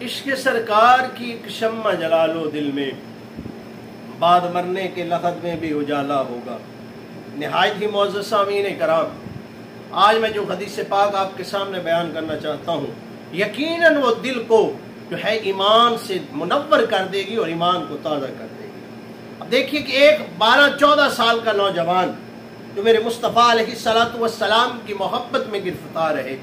इश्क़ सरकार की एक शम्मा जला लो दिल में, बाद मरने के लहद में भी उजाला होगा। निहायत ही मुअज़्ज़ज़ सामीन कराम, आज मैं जो हदीस पाक आपके सामने बयान करना चाहता हूँ, यकीनन वो दिल को जो है ईमान से मुनव्वर कर देगी और ईमान को ताज़ा कर देगी। अब देखिए कि एक 12-14 साल का नौजवान जो मेरे मुस्तफ़ा अलैहिस्सलातु वस्सलाम की मोहब्बत में गिरफ्तार है,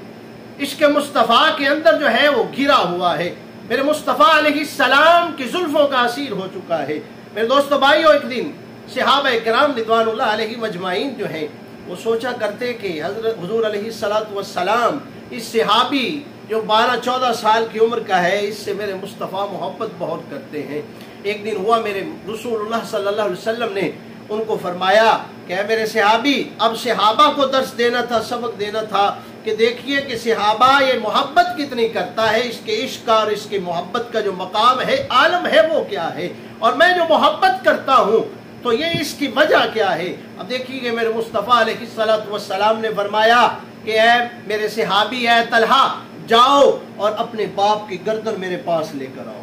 इश्क़ मुस्तफ़ा के अंदर जो है वो घिरा हुआ है, मेरे मुस्तफ़ा अलैहिस्सलाम की जुल्फ़ों का असीर हो चुका है। मेरे दोस्तों भाइयों, एक दिन सहाबा किराम रिज़वानुल्लाह अलैहिम अजमाइन जो हैं वो सोचा करते कि हज़रत हुज़ूर अलैहिस्सलातु वस्सलाम इस सहाबी जो 12-14 साल की उम्र का है, इससे मेरे मुस्तफ़ा मोहब्बत बहुत करते हैं। एक दिन हुआ, मेरे रसूलुल्लाह सल्लल्लाहु अलैहि वसल्लम ने उनको फरमाया कि मेरे सहाबी, अब सहाबा को दर्स देना था, सबक देना था कि देखिए कि सहाबा ये मोहब्बत कितनी करता है, इसके इश्क और इसकी मोहब्बत का जो मकाम है, आलम है, वो क्या है, और मैं जो मोहब्बत करता हूँ तो ये इसकी वजह क्या है। अब देखिए मेरे मुस्तफ़ा अलैहिस्सलातु वस्सलाम ने फरमाया कि ऐ मेरे सहाबी, ऐ तलहा, जाओ और अपने बाप की गर्दन मेरे पास लेकर आओ,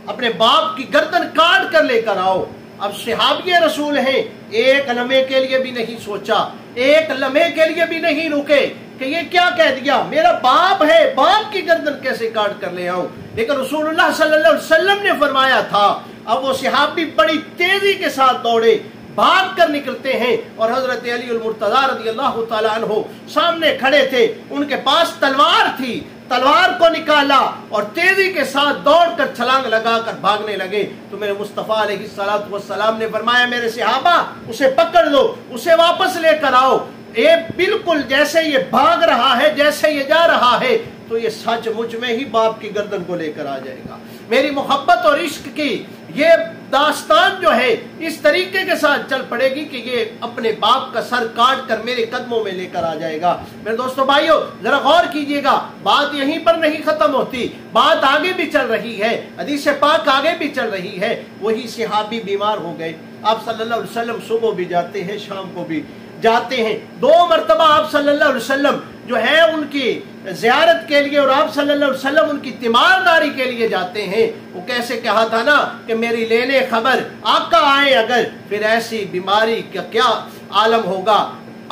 अपने बाप की गर्दन काट कर लेकर आओ। अब सहाबी रसूल हैं, एक लम्हे के लिए भी नहीं सोचा, एक लम्हे के लिए भी नहीं रुके कि ये क्या कह दिया, मेरा बाप है, बाप की गर्दन कैसे काट कर ले आऊं। लेकिन रसूलुल्लाह सल्लल्लाहु अलैहि वसल्लम ने फरमाया था। अब वो सहाबी बड़ी तेजी के साथ दौड़े, भाग कर निकलते हैं और हजरत अली अल मुर्तज़ा रज़ियल्लाहु ताला अन्हु सामने खड़े थे, उनके पास तलवार थी, तलवार को निकाला और तेजी के साथ दौड़कर छलांग लगाकर भागने लगे। तो मेरे मुस्तफ़ा अलैहिस्सलातु वस्सलाम ने फरमाया, मेरे सहाबा उसे पकड़ लो, उसे वापस लेकर आओ। ये बिल्कुल जैसे ये भाग रहा है, जैसे ये जा रहा है, तो ये सचमुच में ही बाप की गर्दन को लेकर आ जाएगा। मेरी मोहब्बत और इश्क की ये दास्तान जो है इस तरीके के साथ चल पड़ेगी कि ये अपने बाप का सर काट कर मेरे कदमों में लेकर आ जाएगा। मेरे दोस्तों भाइयों, जरा गौर कीजिएगा, बात यहीं पर नहीं खत्म होती, बात आगे भी चल रही है, हदीस पाक आगे भी चल रही है। वही सहाबी बीमार हो गए, आप सल्लल्लाहु अलैहि वसल्लम सुबह भी जाते हैं, शाम को भी जाते हैं, 2 मरतबा आप सल्लल्लाहु अलैहि वसल्लम जो है उनकी ज़ियारत के लिए और आप सल्लल्लाहु अलैहि वसल्लम उनकी तीमारदारी के लिए जाते हैं। वो कैसे कहा था ना कि मेरी लेने खबर आका आए अगर, फिर ऐसी बीमारी का क्या आलम होगा,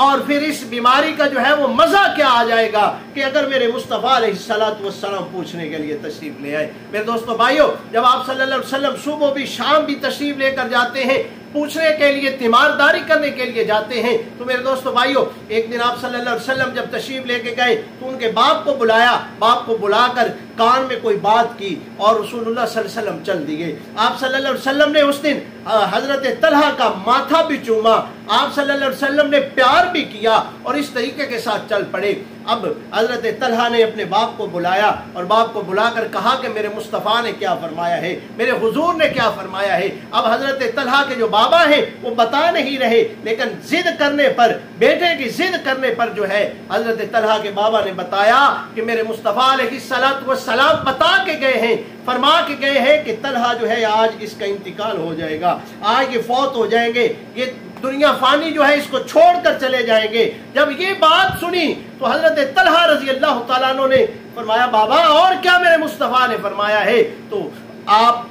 और फिर इस बीमारी का जो है वो मजा क्या आ जाएगा कि अगर मेरे मुस्तफ़ा अलैहिस्सलातु वस्सलाम पूछने के लिए तशरीफ ले आए। मेरे दोस्तों भाइयों, जब आप सल्लल्लाहु अलैहि वसल्लम सुबह भी शाम भी तशरीफ लेकर जाते हैं, पूछने के लिए, तीमारदारी करने के लिए जाते हैं, तो मेरे दोस्तों भाइयों, एक दिन आप सल्लल्लाहु अलैहि वसल्लम जब तशरीफ लेके गए तो उनके बाप को बुलाया, बाप को बुलाकर कान में कोई बात की और रसूलुल्लाह सल्लल्लाहु अलैहि वसल्लम चल दिए। आप सल्लल्लाहु अलैहि वसल्लम ने उस दिन हजरत तलहा का माथा भी चूमा, आप सल्लल्लाहु अलैहि वसल्लम ने प्यार भी किया और इस तरीके के साथ चल पड़े। अब हजरत तलहा ने अपने बाप को बुलाया और बाप को बुलाकर कहा कि मेरे मुस्तफ़ा ने क्या फरमाया है, मेरे हुजूर ने क्या फरमाया है। अब हजरत तलहा के जो बाबा हैं वो बता नहीं रहे, लेकिन जिद करने पर, बेटे की जिद करने पर जो है हजरत तलहा के बाबा ने बताया कि मेरे मुस्तफ़ा अलैहिस्सलातु वस्सलाम बता के गए हैं, फरमा के गए हैं कि तलहा जो है आज इसका इंतकाल हो जाएगा, आज ये फौत हो जाएंगे, ये दुनिया फानी जो है इसको छोड़कर चले जाएंगे। जब ये बात सुनी तो हजरत तलहा रज़ियल्लाहु ताला अन्हु ने फरमाया, बाबा और क्या मेरे मुस्तफ़ा ने फरमाया है। तो आप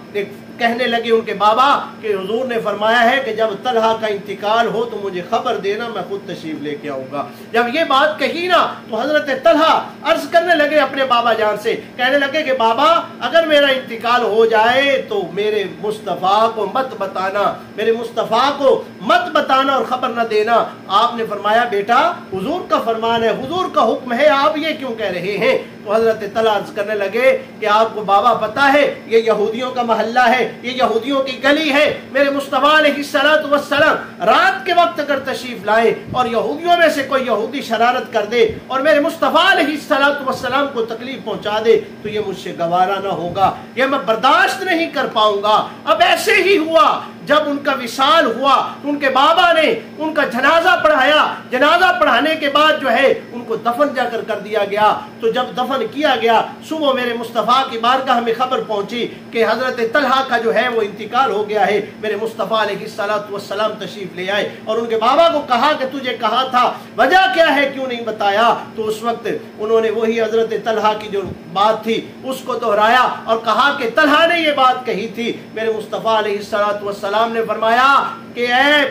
कहने लगे उनके बाबा कि हुजूर ने फरमाया है कि जब तलहा का इंतकाल हो तो मुझे खबर देना, मैं खुद तशरीफ लेके आऊंगा। जब ये बात कही ना तो हजरत तलहा अर्ज करने लगे अपने बाबा जान से, कहने लगे कि बाबा अगर मेरा इंतकाल हो जाए तो मेरे मुस्तफ़ा को मत बताना, मेरे मुस्तफ़ा को मत बताना और खबर न देना। आपने फरमाया, बेटा हुजूर का फरमान है, हुजूर का हुक्म है, आप ये क्यों कह रहे हैं। तो हजरत तलहा अर्ज करने लगे कि आपको बाबा पता है ये यहूदियों का मोहल्ला है, ये यहूदियों की गली है, मेरे मुस्तफ़ा अलैहिस्सलातु वस्सलाम रात के वक्त अगर तशरीफ लाए और यहूदियों में से कोई यहूदी शरारत कर दे और मेरे मुस्तफ़ा अलैहिस्सलातु वस्सलाम को तकलीफ पहुंचा दे तो ये मुझसे गवारा ना होगा, ये मैं बर्दाश्त नहीं कर पाऊंगा। अब ऐसे ही हुआ, जब उनका विसाल हुआ तो उनके बाबा ने उनका जनाजा पढ़ाया। जनाजा पढ़ाने के बाद जो है उनको दफन जाकर कर दिया गया। तो जब दफन किया गया, सुबह मेरे मुस्तफ़ा की बारगाह में खबर पहुंची कि हजरत तलहा का जो है वो इंतकाल हो गया है। मेरे मुस्तफ़ा अलैहिस्सलातु वस्सलाम तशरीफ ले आए और उनके बाबा को कहा कि तुझे कहा था, वजह क्या है, क्यों नहीं बताया? तो उस वक्त उन्होंने वही हजरत तलहा की जो बात थी उसको दोहराया और कहा कि तलहा ने ये बात कही थी। मेरे मुस्तफ़ा अलैहिस्सलातु वस्सलाम ने फरमाया कि ऐ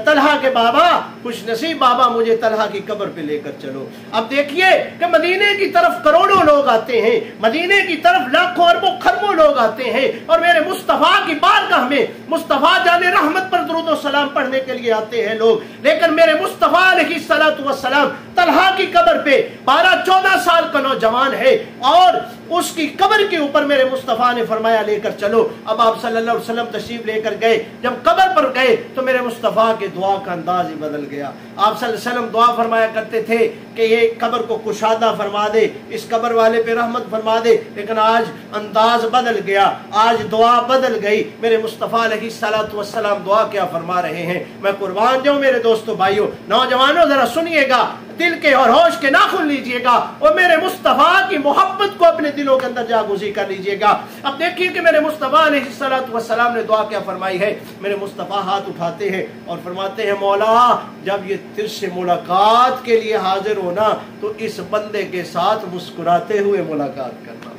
तलहा के बाबा, खुश नसीब बाबा, मुझे तलहा की कब्र पे लेकर चलो। अब देखिए कि मदीने की तरफ करोड़ों लोग आते हैं, मदीने की तरफ लाखों अरबों खरबों लोग आते हैं और मेरे मुस्तफ़ा की बारगाह में मुस्तफ़ा जाने रहमत पर दुरूद और सलाम पढ़ने के लिए आते हैं लोग। लेकिन मेरे मुस्तफ़ा अलैहिस्सलातु वस्सलाम तलहा की कब्र पे 12-14 साल का नौजवान है और उसकी कब्र के ऊपर मेरे मुस्तफ़ा ने फरमाया लेकर चलो। अब आप सल्लल्लाहु अलैहि वसल्लम तशरीफ लेकर गए। जब कब्र पर गए तो मेरे मुस्तफ़ा के दुआ का अंदाज ही बदल गया। आप सल्लल्लाहु अलैहि वसल्लम दुआ फरमाया करते थे कि ये कब्र को कुशादा फरमा दे, इस कब्र वाले पे रहमत फरमा दे। लेकिन आज अंदाज बदल गया, आज दुआ बदल गई। मेरे मुस्तफ़ा अलैहिस्सलातु वस्सलाम दुआ क्या फरमा रहे हैं, मैं कुर्बान जाऊं। मेरे दोस्तों भाइयों नौजवानों, जरा सुनिएगा, दिल के और होश के नाखुन लीजिएगा और मेरे मुस्तफ़ा की मोहब्बत को अपने दिलों के अंदर जागूजी कर लीजिएगा। अब देखिए कि मेरे मुस्तफ़ा अलैहिस्सलातु वस्सलाम ने दुआ क्या फरमाई है। मेरे मुस्तफ़ा हाथ उठाते हैं और फरमाते हैं, मौला जब ये तुझसे मुलाकात के लिए हाजिर होना तो इस बंदे के साथ मुस्कुराते हुए मुलाकात करना,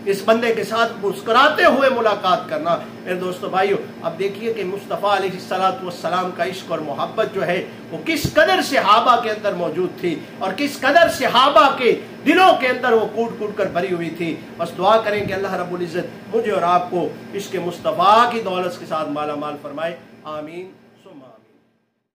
इस बंदे के साथ मुस्कुराते हुए मुलाकात करना। मेरे दोस्तों भाइयों, अब देखिए कि मुस्तफ़ा अलैहिस्सलातु वस्सलाम का इश्क और मोहब्बत जो है वो किस कदर सहाबा के अंदर मौजूद थी और किस कदर सहाबा के दिलों के अंदर वो कूट कूट कर भरी हुई थी। बस दुआ करें कि अल्लाह रब्बुल इज़्ज़त मुझे और आपको इश्क मुस्तफ़ा की दौलत के साथ माला माल फरमाए। आमीन।